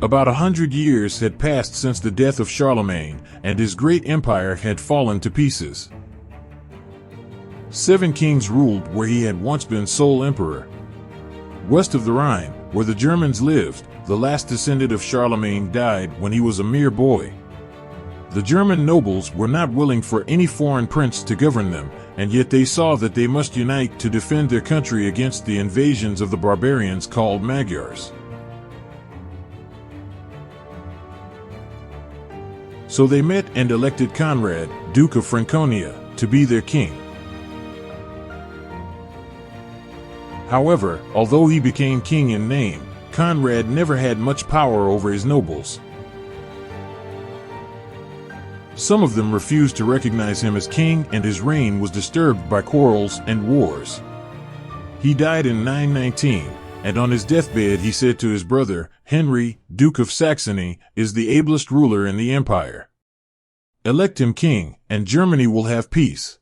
About 100 years had passed since the death of Charlemagne, and his great empire had fallen to pieces. 7 kings ruled where he had once been sole emperor. West of the Rhine, where the Germans lived, the last descendant of Charlemagne died when he was a mere boy. The German nobles were not willing for any foreign prince to govern them, and yet they saw that they must unite to defend their country against the invasions of the barbarians called Magyars. So they met and elected Conrad, Duke of Franconia, to be their king. However, although he became king in name, Conrad never had much power over his nobles. Some of them refused to recognize him as king, and his reign was disturbed by quarrels and wars. He died in 919, and on his deathbed he said to his brother, Henry, Duke of Saxony, is the ablest ruler in the empire. Elect him king, and Germany will have peace.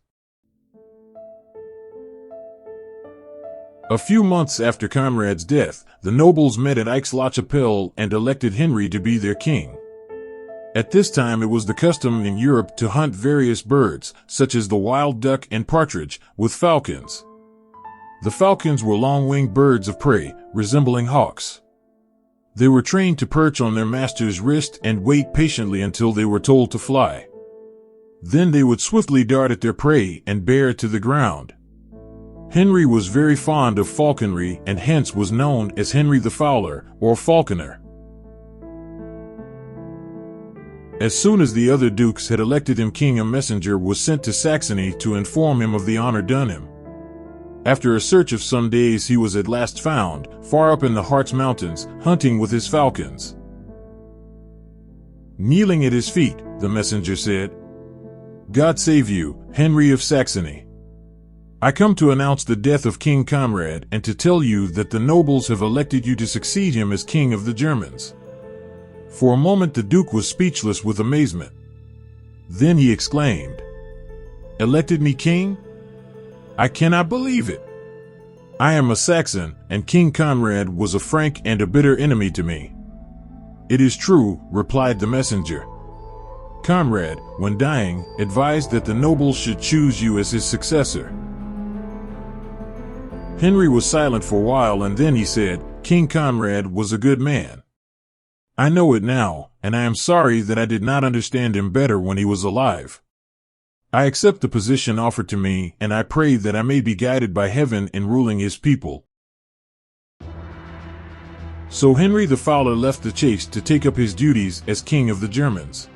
A few months after Conrad's death, the nobles met at Aix-la-Chapelle and elected Henry to be their king. At this time it was the custom in Europe to hunt various birds, such as the wild duck and partridge, with falcons. The falcons were long-winged birds of prey, resembling hawks. They were trained to perch on their master's wrist and wait patiently until they were told to fly. Then they would swiftly dart at their prey and bear it to the ground. Henry was very fond of falconry and hence was known as Henry the Fowler, or falconer. As soon as the other dukes had elected him king, a messenger was sent to Saxony to inform him of the honor done him. After a search of some days he was at last found, far up in the Harz mountains, hunting with his falcons. Kneeling at his feet, the messenger said, "God save you, Henry of Saxony. I come to announce the death of King Conrad and to tell you that the nobles have elected you to succeed him as king of the Germans." For a moment the Duke was speechless with amazement. Then he exclaimed, "Elected me king? I cannot believe it. I am a Saxon, and King Conrad was a frank and a bitter enemy to me." "It is true," replied the messenger. "Conrad, when dying, advised that the nobles should choose you as his successor." Henry was silent for a while, and then he said, "King Conrad was a good man. I know it now, and I am sorry that I did not understand him better when he was alive. I accept the position offered to me, and I pray that I may be guided by heaven in ruling his people." So Henry the Fowler left the chase to take up his duties as king of the Germans.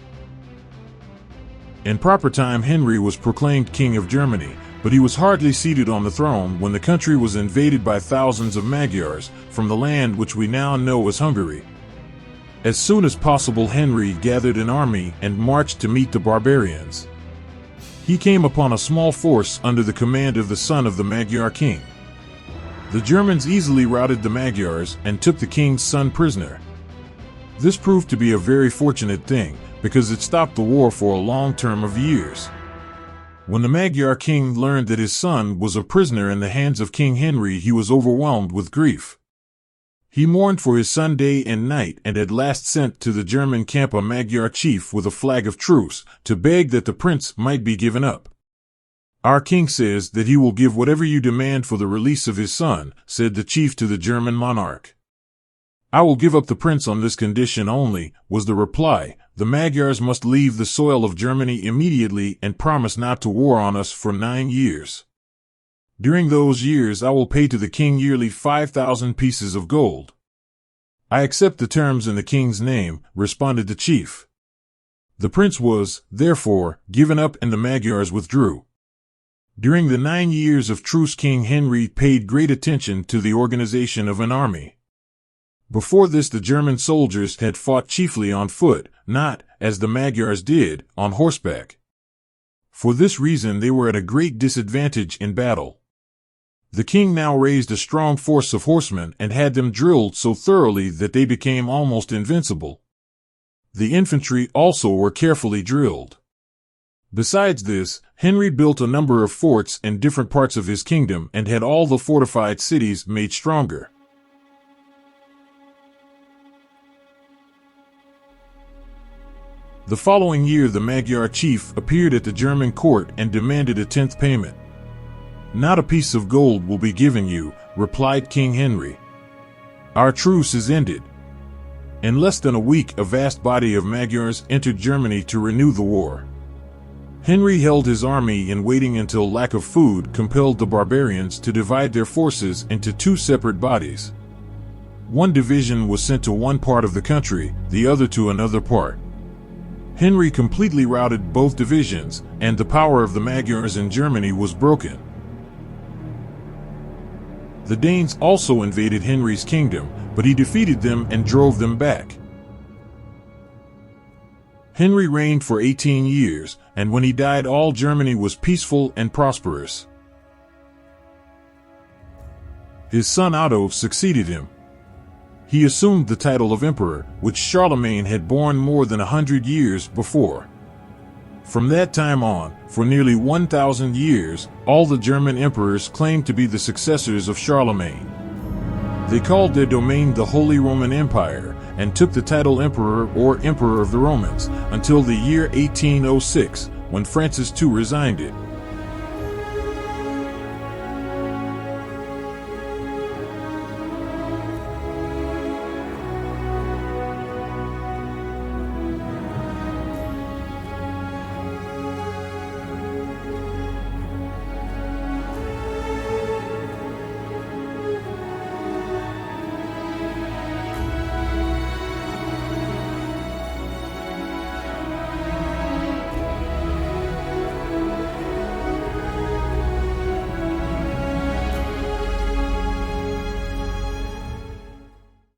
In proper time Henry was proclaimed king of Germany, but he was hardly seated on the throne when the country was invaded by thousands of Magyars from the land which we now know as Hungary. As soon as possible Henry gathered an army and marched to meet the barbarians. He came upon a small force under the command of the son of the Magyar king. The Germans easily routed the Magyars and took the king's son prisoner. This proved to be a very fortunate thing, because it stopped the war for a long term of years. When the Magyar king learned that his son was a prisoner in the hands of King Henry, he was overwhelmed with grief. He mourned for his son day and night, and at last sent to the German camp a Magyar chief with a flag of truce, to beg that the prince might be given up. "Our king says that he will give whatever you demand for the release of his son," said the chief to the German monarch. "I will give up the prince on this condition only," was the reply. "The Magyars must leave the soil of Germany immediately and promise not to war on us for 9 years. During those years I will pay to the king yearly 5,000 pieces of gold." "I accept the terms in the king's name," responded the chief. The prince was, therefore, given up and the Magyars withdrew. During the 9 years of truce King Henry paid great attention to the organization of an army. Before this the German soldiers had fought chiefly on foot, not, as the Magyars did, on horseback. For this reason they were at a great disadvantage in battle. The king now raised a strong force of horsemen and had them drilled so thoroughly that they became almost invincible. The infantry also were carefully drilled. Besides this, Henry built a number of forts in different parts of his kingdom and had all the fortified cities made stronger. The following year, the Magyar chief appeared at the German court and demanded a 10th payment. "Not a piece of gold will be given you," replied King Henry. "Our truce is ended." In less than a week, a vast body of Magyars entered Germany to renew the war. Henry held his army in waiting until lack of food compelled the barbarians to divide their forces into two separate bodies. One division was sent to one part of the country, the other to another part. Henry completely routed both divisions, and the power of the Magyars in Germany was broken. The Danes also invaded Henry's kingdom, but he defeated them and drove them back. Henry reigned for 18 years, and when he died, all Germany was peaceful and prosperous. His son Otto succeeded him. He assumed the title of emperor, which Charlemagne had borne more than 100 years before. From that time on, for nearly 1,000 years, all the German emperors claimed to be the successors of Charlemagne. They called their domain the Holy Roman Empire, and took the title emperor or emperor of the Romans, until the year 1806, when Francis II resigned it.